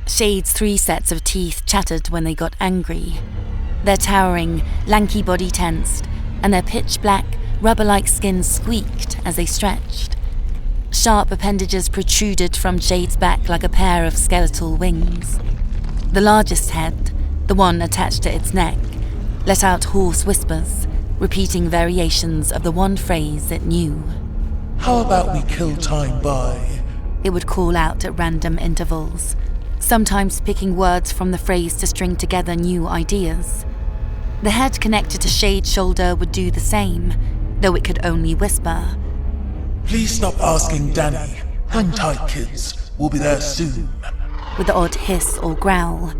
Shade's 3 sets of teeth chattered when they got angry. Their towering, lanky body tensed, and their pitch-black, rubber-like skin squeaked as they stretched. Sharp appendages protruded from Shade's back like a pair of skeletal wings. The largest head, the one attached to its neck, let out hoarse whispers, repeating variations of the one phrase it knew. "How about we kill time by..." It would call out at random intervals, sometimes picking words from the phrase to string together new ideas. The head connected to Shade's shoulder would do the same, though it could only whisper. "Please stop asking Danny. Hang tight, kids. We'll be there soon." With the odd hiss or growl.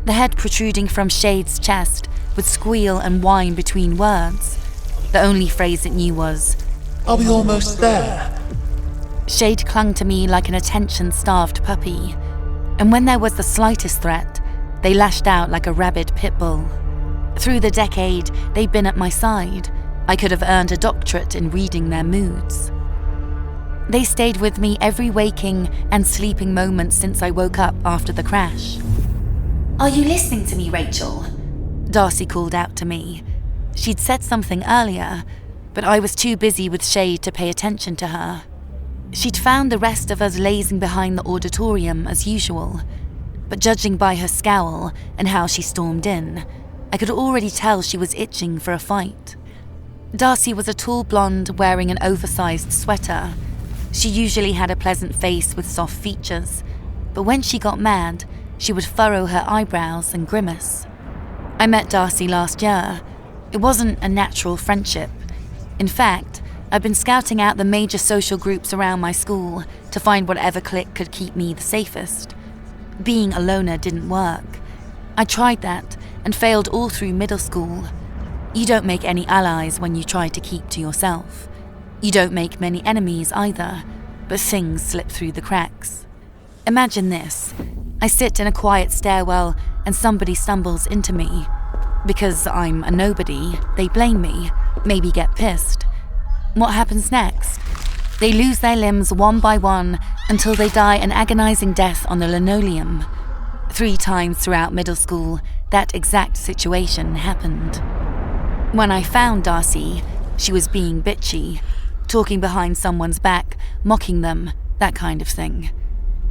The head protruding from Shade's chest would squeal and whine between words. The only phrase it knew was, "Are we almost there?" Shade clung to me like an attention-starved puppy, and when there was the slightest threat, they lashed out like a rabid pit bull. Through the decade they'd been at my side, I could have earned a doctorate in reading their moods. They stayed with me every waking and sleeping moment since I woke up after the crash. "Are you listening to me, Rachel?" Darcy called out to me. She'd said something earlier, but I was too busy with Shade to pay attention to her. She'd found the rest of us lazing behind the auditorium as usual, but judging by her scowl and how she stormed in, I could already tell she was itching for a fight. Darcy was a tall blonde wearing an oversized sweater. She usually had a pleasant face with soft features, but when she got mad, she would furrow her eyebrows and grimace. I met Darcy last year. It wasn't a natural friendship. In fact, I'd been scouting out the major social groups around my school to find whatever clique could keep me the safest. Being a loner didn't work. I tried that and failed all through middle school. You don't make any allies when you try to keep to yourself. You don't make many enemies either, but things slip through the cracks. Imagine this. I sit in a quiet stairwell and somebody stumbles into me. Because I'm a nobody, they blame me, maybe get pissed. What happens next? They lose their limbs one by one until they die an agonizing death on the linoleum. 3 times throughout middle school, that exact situation happened. When I found Darcy, she was being bitchy, talking behind someone's back, mocking them, that kind of thing.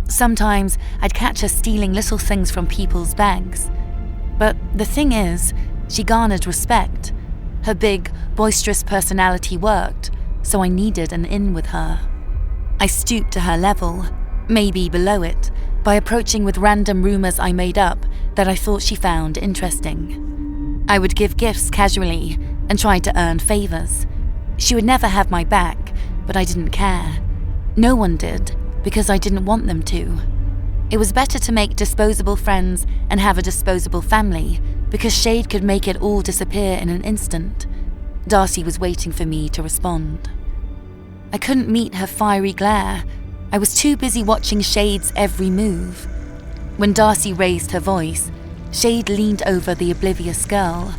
Sometimes I'd catch her stealing little things from people's bags. But the thing is, she garnered respect. Her big, boisterous personality worked, so I needed an in with her. I stooped to her level, maybe below it, by approaching with random rumors I made up that I thought she found interesting. I would give gifts casually and try to earn favors. She would never have my back, but I didn't care. No one did, because I didn't want them to. It was better to make disposable friends and have a disposable family, because Shade could make it all disappear in an instant. Darcy was waiting for me to respond. I couldn't meet her fiery glare. I was too busy watching Shade's every move. When Darcy raised her voice, Shade leaned over the oblivious girl,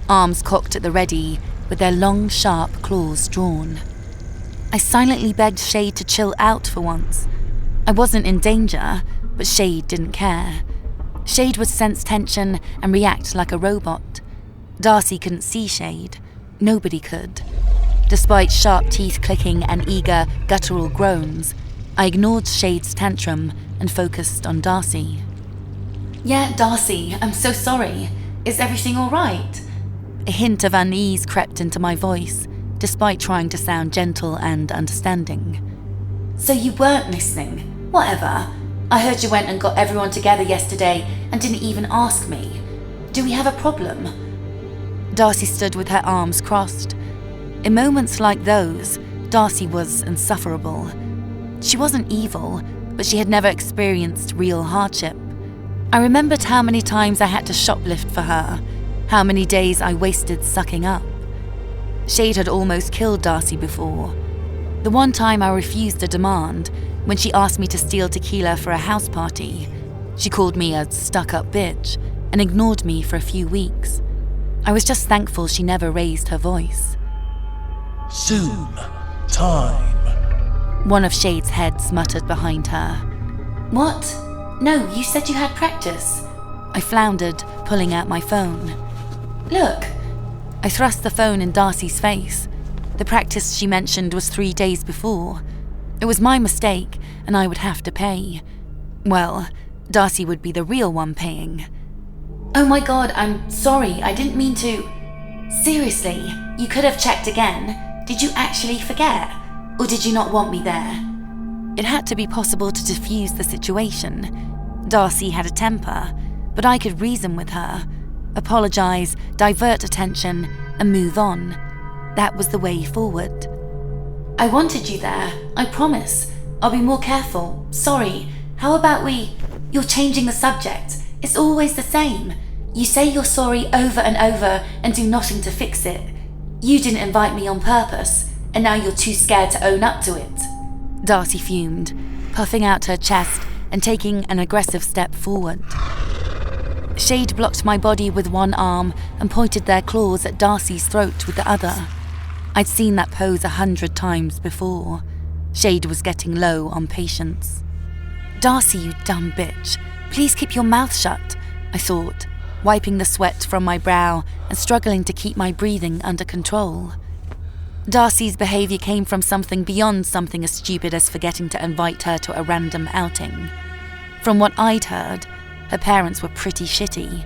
arms cocked at the ready, with their long, sharp claws drawn. I silently begged Shade to chill out for once. I wasn't in danger, but Shade didn't care. Shade would sense tension and react like a robot. Darcy couldn't see Shade. Nobody could. Despite sharp teeth clicking and eager, guttural groans, I ignored Shade's tantrum and focused on Darcy. "Yeah, Darcy, I'm so sorry. Is everything all right?" A hint of unease crept into my voice, despite trying to sound gentle and understanding. "So you weren't listening? Whatever. I heard you went and got everyone together yesterday and didn't even ask me. Do we have a problem?" Darcy stood with her arms crossed. In moments like those, Darcy was insufferable. She wasn't evil, but she had never experienced real hardship. I remembered how many times I had to shoplift for her, how many days I wasted sucking up. Shade had almost killed Darcy before. The one time I refused a demand, when she asked me to steal tequila for a house party. She called me a stuck-up bitch and ignored me for a few weeks. I was just thankful she never raised her voice. "Soon. Time." One of Shade's heads muttered behind her. "What? No, you said you had practice. I floundered, pulling out my phone. Look. I thrust the phone in Darcy's face. The practice she mentioned was 3 days before. It was my mistake, and I would have to pay. Well, Darcy would be the real one paying. Oh my god, I'm sorry, I didn't mean to... Seriously, you could have checked again. Did you actually forget? Or did you not want me there? It had to be possible to defuse the situation. Darcy had a temper, but I could reason with her, apologize, divert attention, and move on. That was the way forward. I wanted you there, I promise. I'll be more careful. Sorry. How about You're changing the subject. It's always the same. You say you're sorry over and over and do nothing to fix it. You didn't invite me on purpose, and now you're too scared to own up to it. Darcy fumed, puffing out her chest and taking an aggressive step forward. Shade blocked my body with one arm and pointed their claws at Darcy's throat with the other. I'd seen that pose 100 times before. Shade was getting low on patience. Darcy, you dumb bitch. Please keep your mouth shut, I thought, wiping the sweat from my brow and struggling to keep my breathing under control. Darcy's behaviour came from something beyond something as stupid as forgetting to invite her to a random outing. From what I'd heard, her parents were pretty shitty.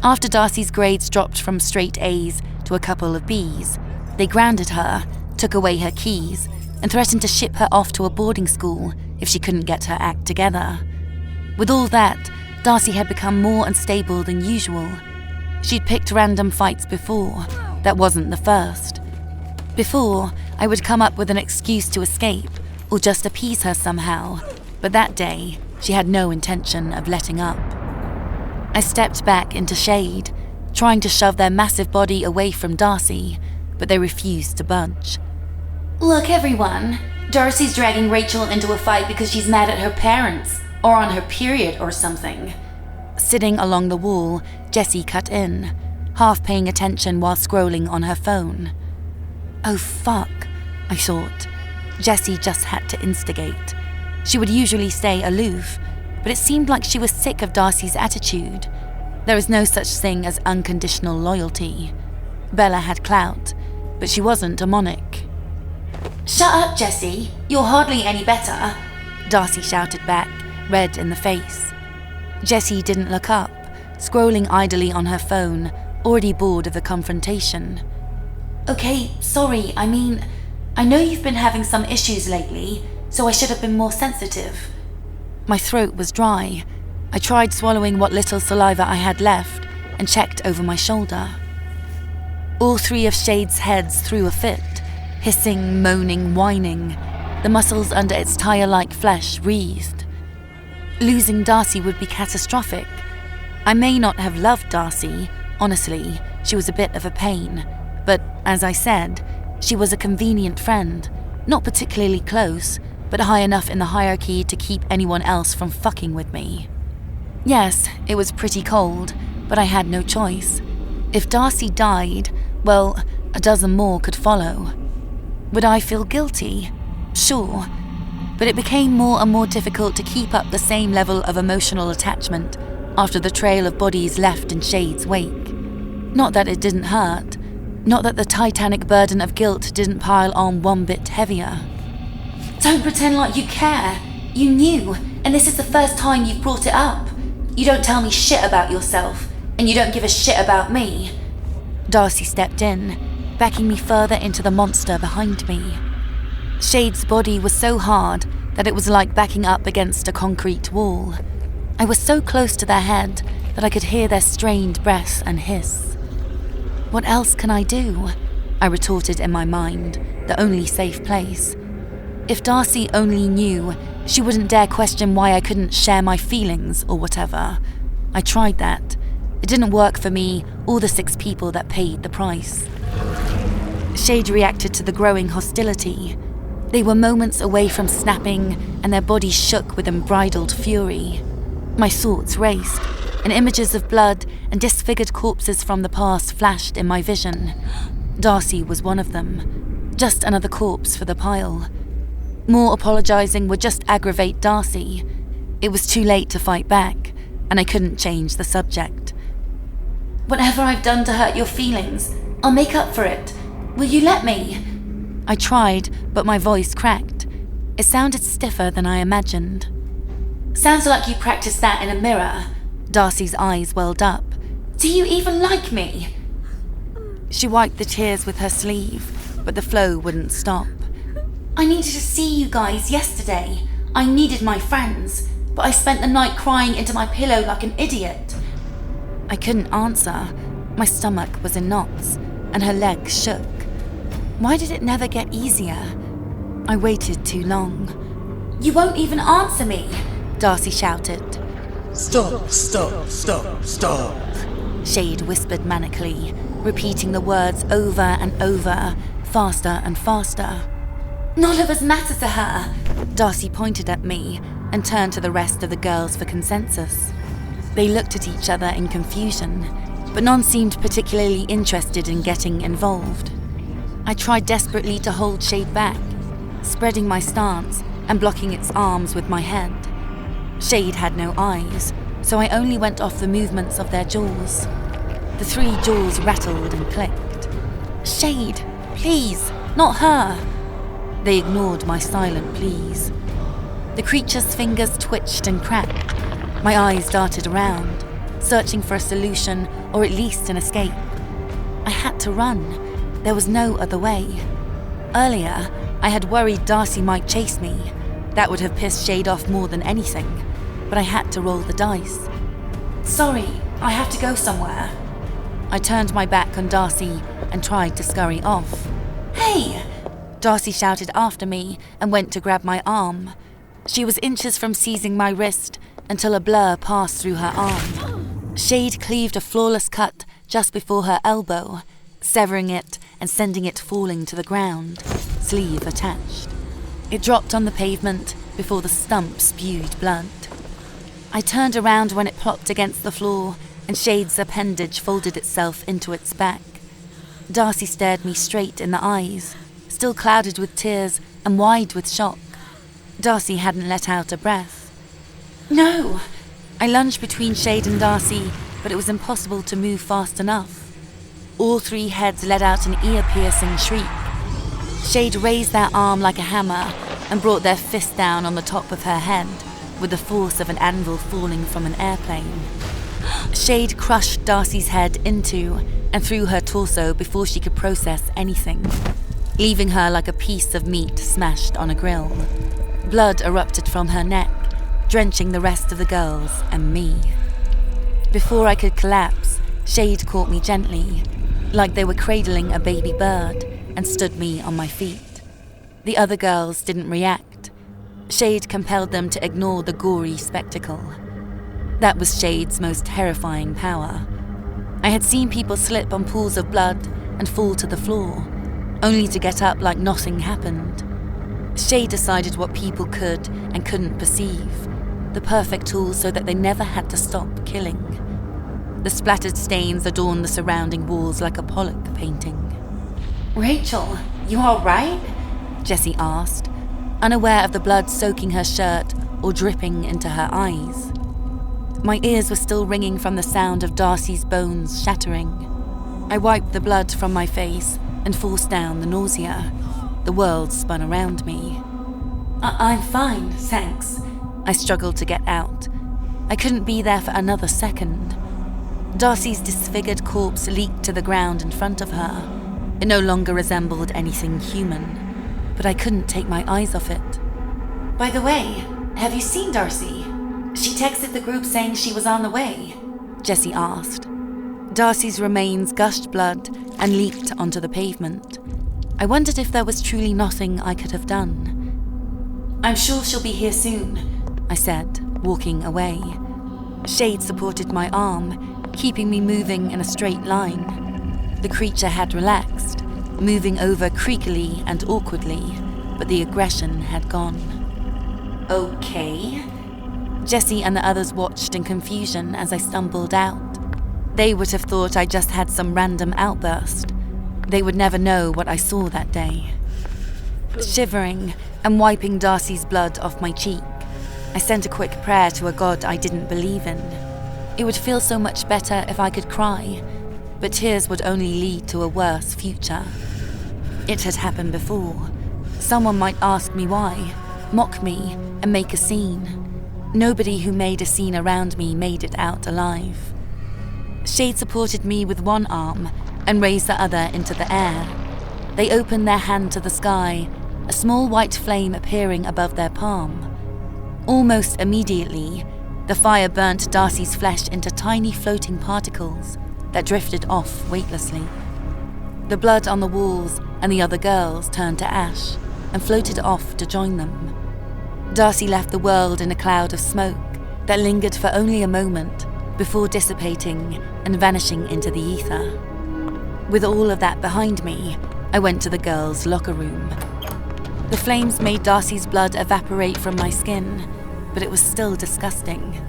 After Darcy's grades dropped from straight A's to a couple of B's, they grounded her, took away her keys, and threatened to ship her off to a boarding school if she couldn't get her act together. With all that, Darcy had become more unstable than usual. She'd picked random fights before. That wasn't the first. Before, I would come up with an excuse to escape, or just appease her somehow, but that day, she had no intention of letting up. I stepped back into Shade, trying to shove their massive body away from Darcy, but they refused to budge. Look, everyone, Darcy's dragging Rachel into a fight because she's mad at her parents, or on her period or something. Sitting along the wall, Jessie cut in, half paying attention while scrolling on her phone. Oh fuck, I thought. Jessie just had to instigate. She would usually stay aloof, but it seemed like she was sick of Darcy's attitude. There is no such thing as unconditional loyalty. Bella had clout, but she wasn't a monarch. Shut up, Jessie. You're hardly any better, Darcy shouted back, red in the face. Jessie didn't look up, scrolling idly on her phone, already bored of the confrontation. Okay, sorry, I know you've been having some issues lately, so I should have been more sensitive. My throat was dry. I tried swallowing what little saliva I had left and checked over my shoulder. All three of Shade's heads threw a fit, hissing, moaning, whining. The muscles under its tire-like flesh wreathed. Losing Darcy would be catastrophic. I may not have loved Darcy, honestly, she was a bit of a pain, but as I said, she was a convenient friend, not particularly close, but high enough in the hierarchy to keep anyone else from fucking with me. Yes, it was pretty cold, but I had no choice. If Darcy died, well, a dozen more could follow. Would I feel guilty? Sure. But it became more and more difficult to keep up the same level of emotional attachment after the trail of bodies left in Shade's wake. Not that it didn't hurt. Not that the titanic burden of guilt didn't pile on one bit heavier. Don't pretend like you care. You knew, and this is the first time you've brought it up. You don't tell me shit about yourself, and you don't give a shit about me. Darcy stepped in, backing me further into the monster behind me. Shade's body was so hard that it was like backing up against a concrete wall. I was so close to their head that I could hear their strained breaths and hiss. What else can I do? I retorted in my mind, the only safe place. If Darcy only knew, she wouldn't dare question why I couldn't share my feelings or whatever. I tried that. It didn't work for me or the 6 people that paid the price. Shade reacted to the growing hostility. They were moments away from snapping, and their bodies shook with unbridled fury. My thoughts raced, and images of blood and disfigured corpses from the past flashed in my vision. Darcy was one of them. Just another corpse for the pile. More apologizing would just aggravate Darcy. It was too late to fight back, and I couldn't change the subject. "Whatever I've done to hurt your feelings, I'll make up for it. Will you let me?" I tried, but my voice cracked. It sounded stiffer than I imagined. "Sounds like you practiced that in a mirror." Darcy's eyes welled up. "Do you even like me?" She wiped the tears with her sleeve, but the flow wouldn't stop. "I needed to see you guys yesterday. I needed my friends, but I spent the night crying into my pillow like an idiot." I couldn't answer. My stomach was in knots, and her legs shook. Why did it never get easier? I waited too long. "You won't even answer me," Darcy shouted. Stop, stop, stop, stop. Shade whispered manically, repeating the words over and over, faster and faster. "None of us matter to her." Darcy pointed at me and turned to the rest of the girls for consensus. They looked at each other in confusion, but none seemed particularly interested in getting involved. I tried desperately to hold Shade back, spreading my stance and blocking its arms with my head. Shade had no eyes, so I only went off the movements of their jaws. The 3 jaws rattled and clicked. "Shade, please, not her." They ignored my silent pleas. The creature's fingers twitched and cracked. My eyes darted around, searching for a solution or at least an escape. I had to run. There was no other way. Earlier, I had worried Darcy might chase me. That would have pissed Shade off more than anything, but I had to roll the dice. "Sorry, I have to go somewhere." I turned my back on Darcy and tried to scurry off. "Hey!" Darcy shouted after me and went to grab my arm. She was inches from seizing my wrist until a blur passed through her arm. Shade cleaved a flawless cut just before her elbow, severing it and sending it falling to the ground, sleeve attached. It dropped on the pavement before the stump spewed blood. I turned around when it plopped against the floor and Shade's appendage folded itself into its back. Darcy stared me straight in the eyes, still clouded with tears and wide with shock. Darcy hadn't let out a breath. "No!" I lunged between Shade and Darcy, but it was impossible to move fast enough. All 3 heads let out an ear-piercing shriek. Shade raised their arm like a hammer and brought their fist down on the top of her head, with the force of an anvil falling from an airplane. Shade crushed Darcy's head into and through her torso before she could process anything, leaving her like a piece of meat smashed on a grill. Blood erupted from her neck, drenching the rest of the girls and me. Before I could collapse, Shade caught me gently, like they were cradling a baby bird, and stood me on my feet. The other girls didn't react. Shade compelled them to ignore the gory spectacle. That was Shade's most terrifying power. I had seen people slip on pools of blood and fall to the floor, only to get up like nothing happened. Shade decided what people could and couldn't perceive, the perfect tool so that they never had to stop killing. The splattered stains adorned the surrounding walls like a Pollock painting. "Rachel, you all right?" Jessie asked, unaware of the blood soaking her shirt or dripping into her eyes. My ears were still ringing from the sound of Darcy's bones shattering. I wiped the blood from my face and forced down the nausea. The world spun around me. I'm fine, thanks." I struggled to get out. I couldn't be there for another second. Darcy's disfigured corpse leaked to the ground in front of her. It no longer resembled anything human, but I couldn't take my eyes off it. "By the way, have you seen Darcy? She texted the group saying she was on the way," Jessie asked. Darcy's remains gushed blood and leaked onto the pavement. I wondered if there was truly nothing I could have done. "I'm sure she'll be here soon," I said, walking away. Shade supported my arm, keeping me moving in a straight line. The creature had relaxed, moving over creakily and awkwardly, but the aggression had gone. "Okay." Jessie and the others watched in confusion as I stumbled out. They would have thought I just had some random outburst. They would never know what I saw that day. Shivering and wiping Darcy's blood off my cheek, I sent a quick prayer to a god I didn't believe in. It would feel so much better if I could cry, but tears would only lead to a worse future. It had happened before. Someone might ask me why, mock me, and make a scene. Nobody who made a scene around me made it out alive. Shade supported me with one arm and raised the other into the air. They opened their hand to the sky, a small white flame appearing above their palm. Almost immediately, the fire burnt Darcy's flesh into tiny floating particles that drifted off weightlessly. The blood on the walls and the other girls turned to ash and floated off to join them. Darcy left the world in a cloud of smoke that lingered for only a moment before dissipating and vanishing into the ether. With all of that behind me, I went to the girls' locker room. The flames made Darcy's blood evaporate from my skin, but it was still disgusting.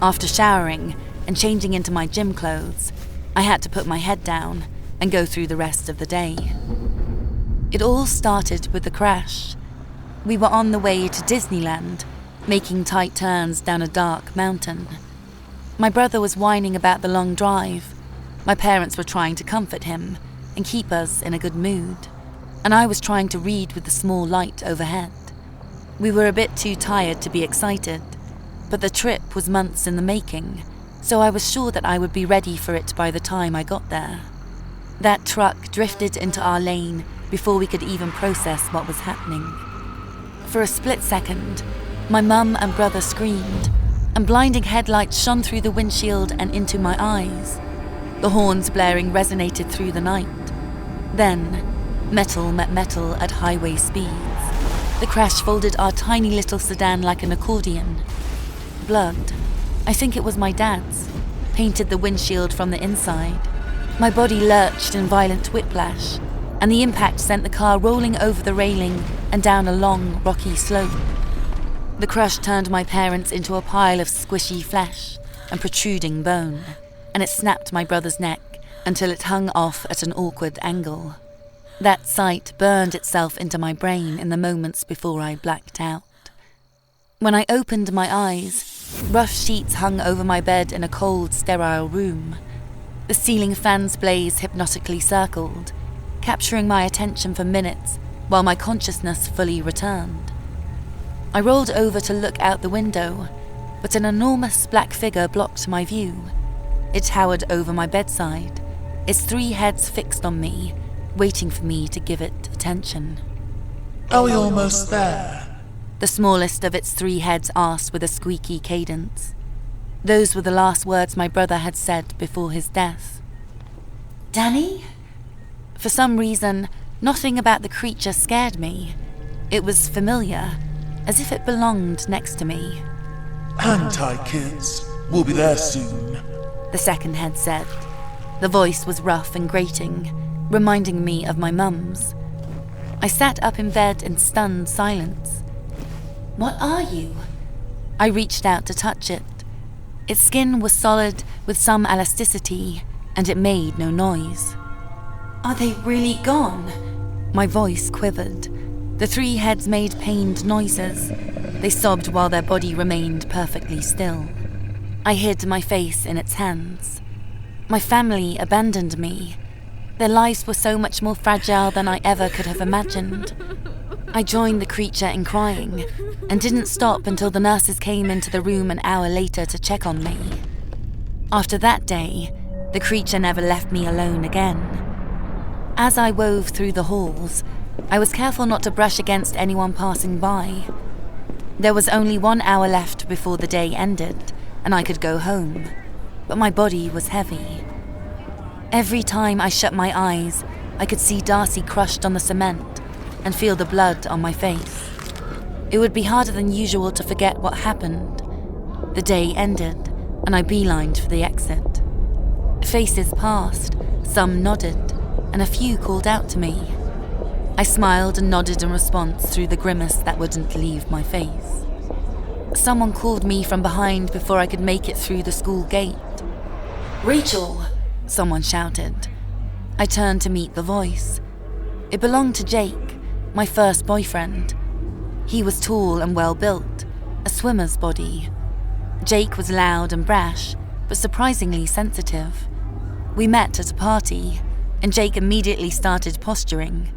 After showering and changing into my gym clothes, I had to put my head down and go through the rest of the day. It all started with the crash. We were on the way to Disneyland, making tight turns down a dark mountain. My brother was whining about the long drive. My parents were trying to comfort him and keep us in a good mood, and I was trying to read with the small light overhead. We were a bit too tired to be excited, but the trip was months in the making, so I was sure that I would be ready for it by the time I got there. That truck drifted into our lane before we could even process what was happening. For a split second, my mum and brother screamed, and blinding headlights shone through the windshield and into my eyes. The horns blaring resonated through the night. Then, metal met metal at highway speeds. The crash folded our tiny little sedan like an accordion. Blood, I think it was my dad's, painted the windshield from the inside. My body lurched in violent whiplash, and the impact sent the car rolling over the railing and down a long, rocky slope. The crush turned my parents into a pile of squishy flesh and protruding bone, and it snapped my brother's neck until it hung off at an awkward angle. That sight burned itself into my brain in the moments before I blacked out. When I opened my eyes, rough sheets hung over my bed in a cold, sterile room. The ceiling fan's blaze hypnotically circled, capturing my attention for minutes while my consciousness fully returned. I rolled over to look out the window, but an enormous black figure blocked my view. It towered over my bedside, its 3 heads fixed on me, waiting for me to give it attention. Are we almost there? The smallest of its 3 heads asked with a squeaky cadence. Those were the last words my brother had said before his death. "Danny?" For some reason, nothing about the creature scared me. It was familiar, as if it belonged next to me. Hang tight, kids. We'll be there soon. The second head said. The voice was rough and grating, reminding me of my mum's. I sat up in bed in stunned silence. "What are you?" I reached out to touch it. Its skin was solid with some elasticity, and it made no noise. "Are they really gone?" My voice quivered. The 3 heads made pained noises. They sobbed while their body remained perfectly still. I hid my face in its hands. My family abandoned me. Their lives were so much more fragile than I ever could have imagined. I joined the creature in crying, and didn't stop until the nurses came into the room an hour later to check on me. After that day, the creature never left me alone again. As I wove through the halls, I was careful not to brush against anyone passing by. There was only 1 hour left before the day ended, and I could go home, but my body was heavy. Every time I shut my eyes, I could see Darcy crushed on the cement and feel the blood on my face. It would be harder than usual to forget what happened. The day ended, and I beelined for the exit. Faces passed, some nodded, and a few called out to me. I smiled and nodded in response through the grimace that wouldn't leave my face. Someone called me from behind before I could make it through the school gate. "Rachel!" someone shouted. I turned to meet the voice. It belonged to Jake, my first boyfriend. He was tall and well-built, a swimmer's body. Jake was loud and brash, but surprisingly sensitive. We met at a party, and Jake immediately started posturing.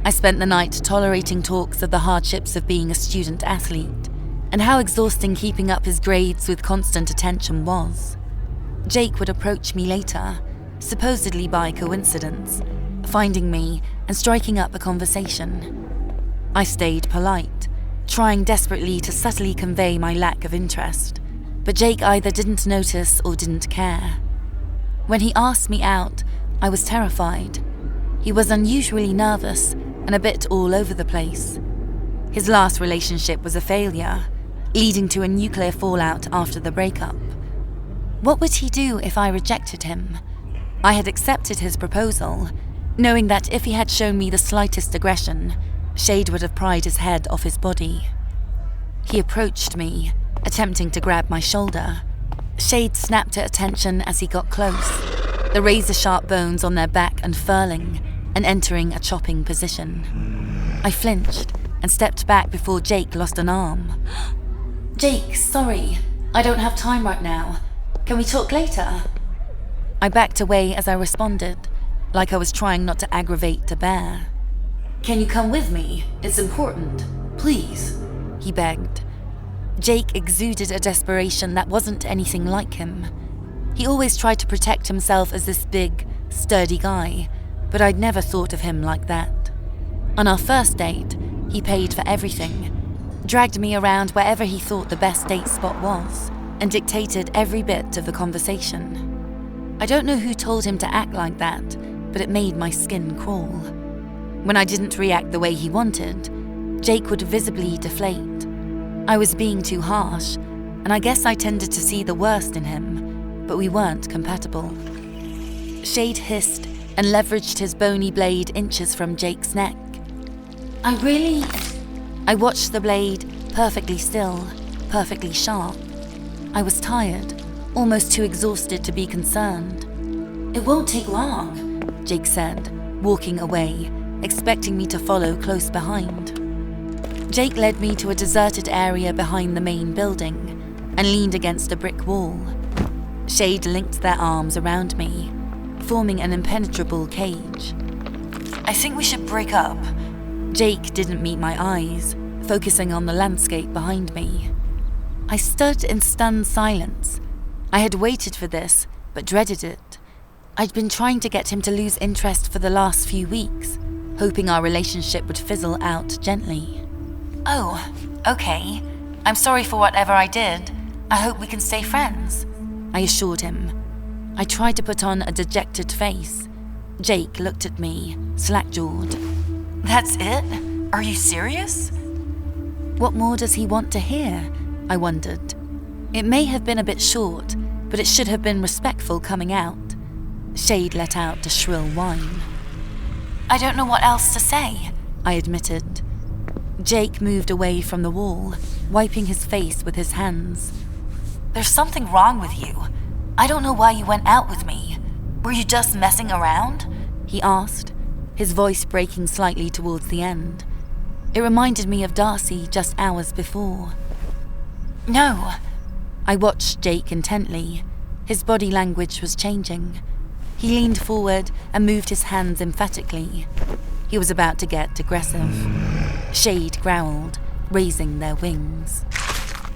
I spent the night tolerating talks of the hardships of being a student athlete, and how exhausting keeping up his grades with constant attention was. Jake would approach me later, supposedly by coincidence, finding me and striking up a conversation. I stayed polite, trying desperately to subtly convey my lack of interest, but Jake either didn't notice or didn't care. When he asked me out, I was terrified. He was unusually nervous and a bit all over the place. His last relationship was a failure, leading to a nuclear fallout after the breakup. What would he do if I rejected him? I had accepted his proposal, knowing that if he had shown me the slightest aggression, Shade would have pried his head off his body. He approached me, attempting to grab my shoulder. Shade snapped at attention as he got close, the razor-sharp bones on their back unfurling and entering a chopping position. I flinched and stepped back before Jake lost an arm. "Jake, sorry. I don't have time right now. Can we talk later?" I backed away as I responded, like I was trying not to aggravate the bear. "Can you come with me? It's important. Please," he begged. Jake exuded a desperation that wasn't anything like him. He always tried to protect himself as this big, sturdy guy, but I'd never thought of him like that. On our first date, he paid for everything, dragged me around wherever he thought the best date spot was, and dictated every bit of the conversation. I don't know who told him to act like that, but it made my skin crawl. When I didn't react the way he wanted, Jake would visibly deflate. I was being too harsh, and I guess I tended to see the worst in him, but we weren't compatible. Shade hissed and leveraged his bony blade inches from Jake's neck. I watched the blade, perfectly still, perfectly sharp. I was tired, almost too exhausted to be concerned. "It won't take long," Jake said, walking away, expecting me to follow close behind. Jake led me to a deserted area behind the main building and leaned against a brick wall. Shade linked their arms around me, forming an impenetrable cage. "I think we should break up." Jake didn't meet my eyes, focusing on the landscape behind me. I stood in stunned silence. I had waited for this, but dreaded it. I'd been trying to get him to lose interest for the last few weeks, hoping our relationship would fizzle out gently. "Oh, okay. I'm sorry for whatever I did. I hope we can stay friends," I assured him. I tried to put on a dejected face. Jake looked at me, slack-jawed. "That's it? Are you serious?" What more does he want to hear? I wondered. It may have been a bit short, but it should have been respectful coming out. Shade let out a shrill whine. "I don't know what else to say," I admitted. Jake moved away from the wall, wiping his face with his hands. "There's something wrong with you. I don't know why you went out with me. Were you just messing around?" he asked, his voice breaking slightly towards the end. It reminded me of Darcy just hours before. "No." I watched Jake intently. His body language was changing. He leaned forward and moved his hands emphatically. He was about to get aggressive. Shade growled, raising their wings.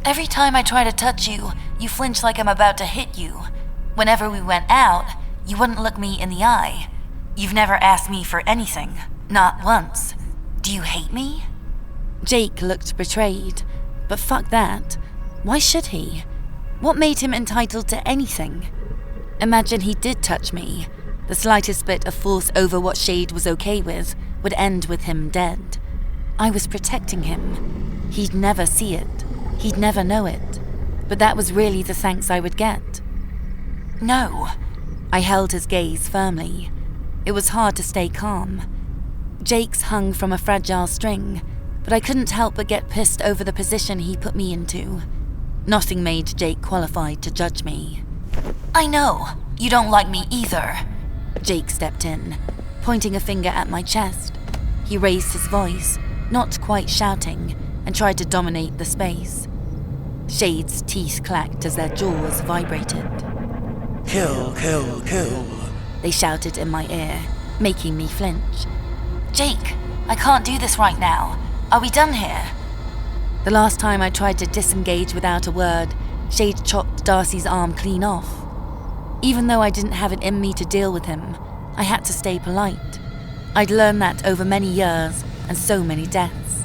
"Every time I try to touch you, you flinch like I'm about to hit you. Whenever we went out, you wouldn't look me in the eye. You've never asked me for anything, not once. Do you hate me?" Jake looked betrayed, but fuck that. Why should he? What made him entitled to anything? Imagine he did touch me. The slightest bit of force over what Shade was okay with would end with him dead. I was protecting him. He'd never see it. He'd never know it. But that was really the thanks I would get. "No." I held his gaze firmly. It was hard to stay calm. Jake's hung from a fragile string, but I couldn't help but get pissed over the position he put me into. Nothing made Jake qualified to judge me. "I know. You don't like me either." Jake stepped in, pointing a finger at my chest. He raised his voice, not quite shouting, and tried to dominate the space. Shade's teeth clacked as their jaws vibrated. Kill, kill, kill. They shouted in my ear, making me flinch. Jake, I can't do this right now. Are we done here? The last time I tried to disengage without a word, Shade chopped Darcy's arm clean off. Even though I didn't have it in me to deal with him, I had to stay polite. I'd learned that over many years and so many deaths.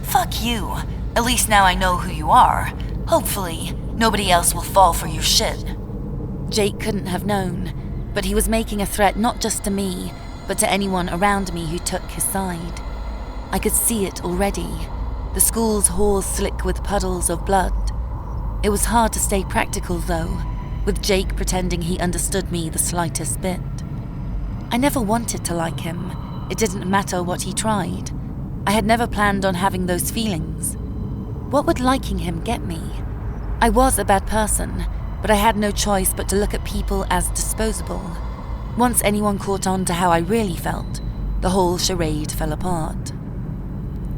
Fuck you. At least now I know who you are. Hopefully, nobody else will fall for your shit. Jake couldn't have known, but he was making a threat not just to me, but to anyone around me who took his side. I could see it already, the school's halls slick with puddles of blood. It was hard to stay practical though, with Jake pretending he understood me the slightest bit. I never wanted to like him. It didn't matter what he tried. I had never planned on having those feelings. What would liking him get me? I was a bad person, but I had no choice but to look at people as disposable. Once anyone caught on to how I really felt, the whole charade fell apart.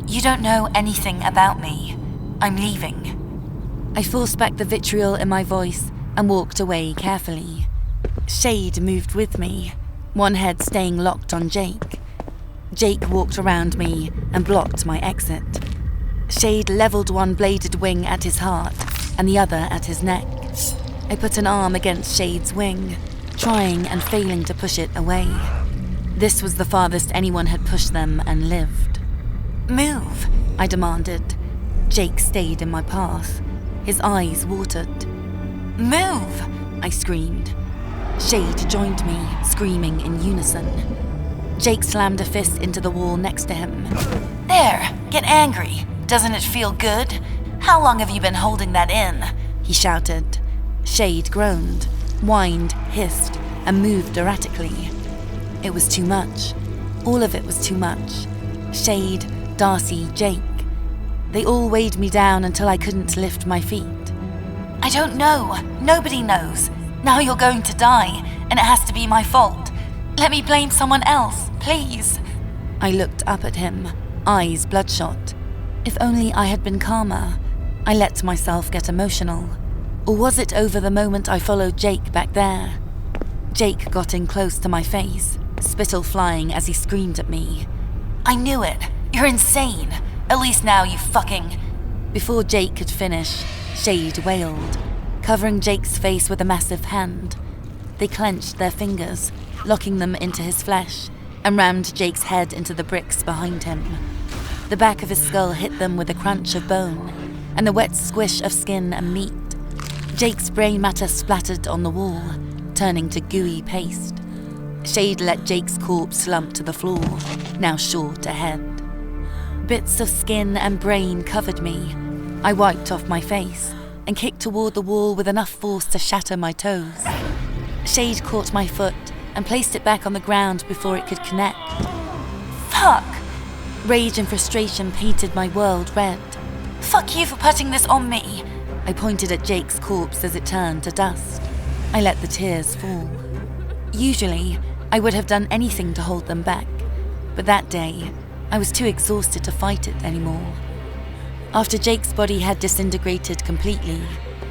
You don't know anything about me. I'm leaving. I forced back the vitriol in my voice and walked away carefully. Shade moved with me, one head staying locked on Jake. Jake walked around me and blocked my exit. Shade leveled one bladed wing at his heart and the other at his neck. I put an arm against Shade's wing, trying and failing to push it away. This was the farthest anyone had pushed them and lived. Move, I demanded. Jake stayed in my path. His eyes watered. Move, I screamed. Shade joined me, screaming in unison. Jake slammed a fist into the wall next to him. There, get angry. Doesn't it feel good? How long have you been holding that in? He shouted. Shade groaned, whined, hissed, and moved erratically. It was too much. All of it was too much. Shade, Darcy, Jake. They all weighed me down until I couldn't lift my feet. I don't know. Nobody knows. Now you're going to die, and it has to be my fault. Let me blame someone else, please. I looked up at him, eyes bloodshot. If only I had been calmer. I let myself get emotional. Or was it over the moment I followed Jake back there? Jake got in close to my face, spittle flying as he screamed at me. I knew it. You're insane. At least now you fucking... Before Jake could finish, Shade wailed, covering Jake's face with a massive hand. They clenched their fingers, locking them into his flesh, and rammed Jake's head into the bricks behind him. The back of his skull hit them with a crunch of bone, and the wet squish of skin and meat. Jake's brain matter splattered on the wall, turning to gooey paste. Shade let Jake's corpse slump to the floor, now short ahead. Bits of skin and brain covered me. I wiped off my face and kicked toward the wall with enough force to shatter my toes. Shade caught my foot and placed it back on the ground before it could connect. Fuck! Rage and frustration painted my world red. Fuck you for putting this on me! I pointed at Jake's corpse as it turned to dust. I let the tears fall. Usually, I would have done anything to hold them back, but that day, I was too exhausted to fight it anymore. After Jake's body had disintegrated completely,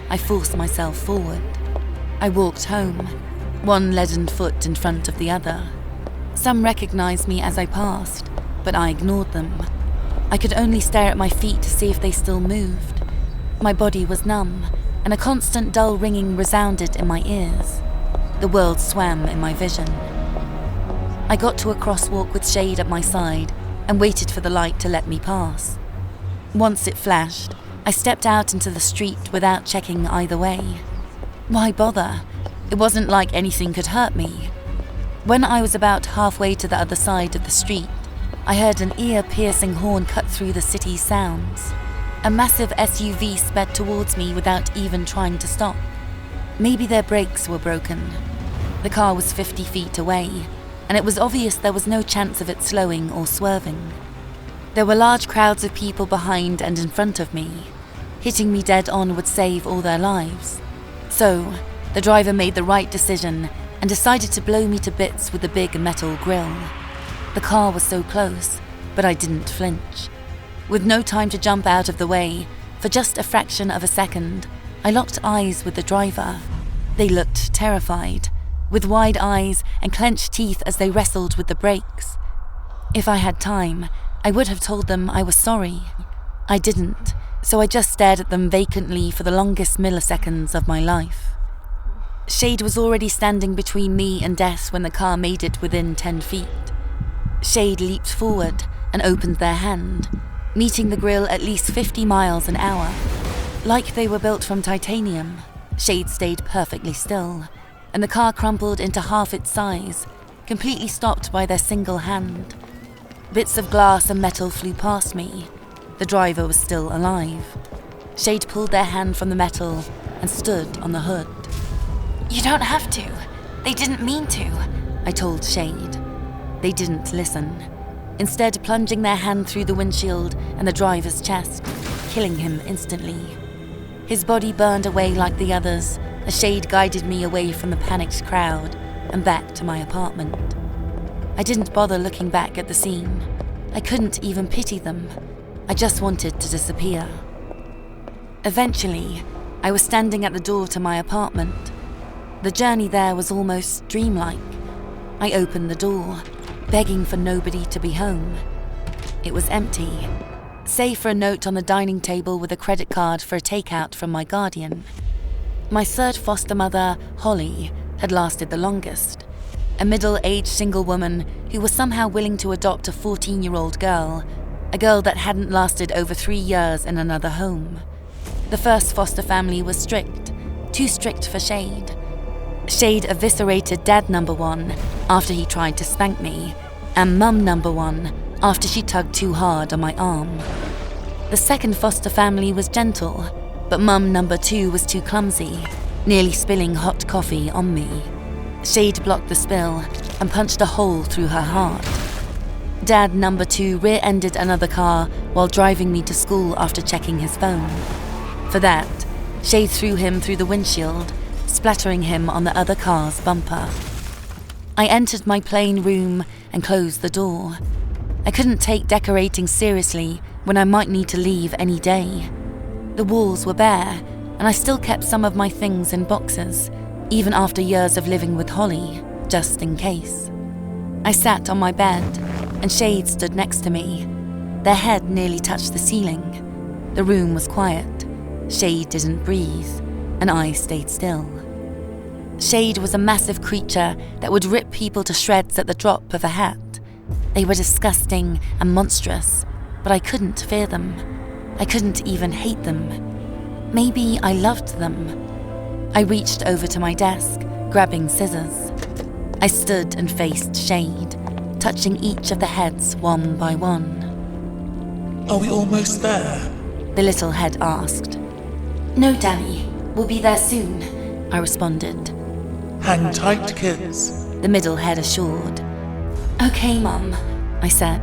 I forced myself forward. I walked home, one leadened foot in front of the other. Some recognized me as I passed, but I ignored them. I could only stare at my feet to see if they still moved. My body was numb, and a constant dull ringing resounded in my ears. The world swam in my vision. I got to a crosswalk with Shade at my side and waited for the light to let me pass. Once it flashed, I stepped out into the street without checking either way. Why bother? It wasn't like anything could hurt me. When I was about halfway to the other side of the street, I heard an ear-piercing horn cut through the city's sounds. A massive SUV sped towards me without even trying to stop. Maybe their brakes were broken. The car was 50 feet away, and it was obvious there was no chance of it slowing or swerving. There were large crowds of people behind and in front of me. Hitting me dead on would save all their lives. So, the driver made the right decision and decided to blow me to bits with the big metal grille. The car was so close, but I didn't flinch. With no time to jump out of the way, For just a fraction of a second, I locked eyes with the driver. They looked terrified, with wide eyes and clenched teeth as they wrestled with the brakes. If I had time, I would have told them I was sorry. I didn't, so I just stared at them vacantly for the longest milliseconds of my life. Shade was already standing between me and death when the car made it within 10 feet. Shade leaped forward and opened their hand, meeting the grille at least 50 miles an hour. Like they were built from titanium, Shade stayed perfectly still, and the car crumpled into half its size, completely stopped by their single hand. Bits of glass and metal flew past me. The driver was still alive. Shade pulled their hand from the metal and stood on the hood. "You don't have to. They didn't mean to," I told Shade. They didn't listen, instead plunging their hand through the windshield and the driver's chest, killing him instantly. His body burned away like the others as Shade guided me away from the panicked crowd and back to my apartment. I didn't bother looking back at the scene. I couldn't even pity them. I just wanted to disappear. Eventually, I was standing at the door to my apartment. The journey there was almost dreamlike. I opened the door, begging for nobody to be home. It was empty, save for a note on the dining table with a credit card for a takeout from my guardian. My third foster mother, Holly, had lasted the longest. A middle-aged single woman who was somehow willing to adopt a 14-year-old girl, a girl that hadn't lasted over 3 years in another home. The first foster family was strict, too strict for Shade. Shade eviscerated Dad number 1 after he tried to spank me, and Mum number 1 after she tugged too hard on my arm. The second foster family was gentle, but Mum number 2 was too clumsy, nearly spilling hot coffee on me. Shade blocked the spill and punched a hole through her heart. Dad number 2 rear-ended another car while driving me to school after checking his phone. For that, Shade threw him through the windshield, splattering him on the other car's bumper. I entered my plain room and closed the door. I couldn't take decorating seriously when I might need to leave any day. The walls were bare, and I still kept some of my things in boxes, even after years of living with Holly, just in case. I sat on my bed, and Shade stood next to me. Their head nearly touched the ceiling. The room was quiet. Shade didn't breathe, and I stayed still. Shade was a massive creature that would rip people to shreds at the drop of a hat. They were disgusting and monstrous, but I couldn't fear them. I couldn't even hate them. Maybe I loved them. I reached over to my desk, grabbing scissors. I stood and faced Shade, touching each of the heads one by one. Are we almost there? The little head asked. "No, Danny, we'll be there soon," I responded. Hang tight, kids. The middle head assured. "Okay, Mum," I said.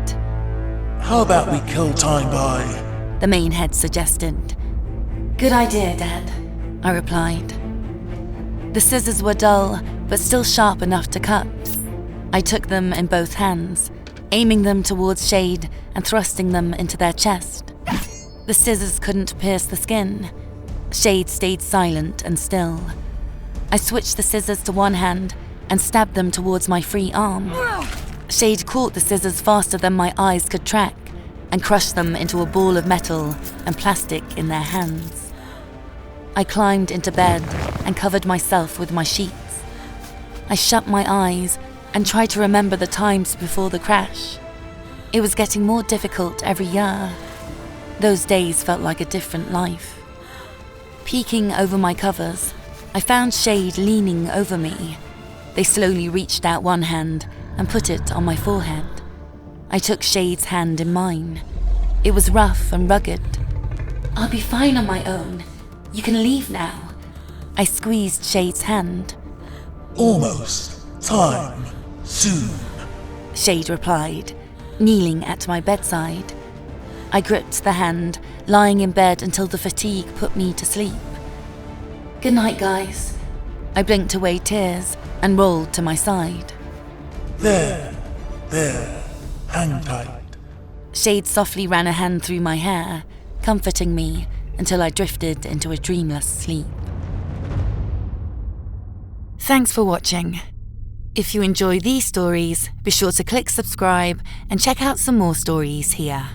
How about we kill time by... The main head suggested. "Good idea, Dad," I replied. The scissors were dull, but still sharp enough to cut. I took them in both hands, aiming them towards Shade and thrusting them into their chest. The scissors couldn't pierce the skin. Shade stayed silent and still. I switched the scissors to one hand and stabbed them towards my free arm. Shade caught the scissors faster than my eyes could track and crushed them into a ball of metal and plastic in their hands. I climbed into bed and covered myself with my sheets. I shut my eyes and tried to remember the times before the crash. It was getting more difficult every year. Those days felt like a different life. Peeking over my covers, I found Shade leaning over me. They slowly reached out one hand and put it on my forehead. I took Shade's hand in mine. It was rough and rugged. "I'll be fine on my own. You can leave now." I squeezed Shade's hand. Almost. Time. Soon. Shade replied, kneeling at my bedside. I gripped the hand, lying in bed until the fatigue put me to sleep. "Good night, guys." I blinked away tears and rolled to my side. There. Hang tight. Shade softly ran a hand through my hair, comforting me until I drifted into a dreamless sleep. Thanks for watching. If you enjoy these stories, be sure to click subscribe and check out some more stories here.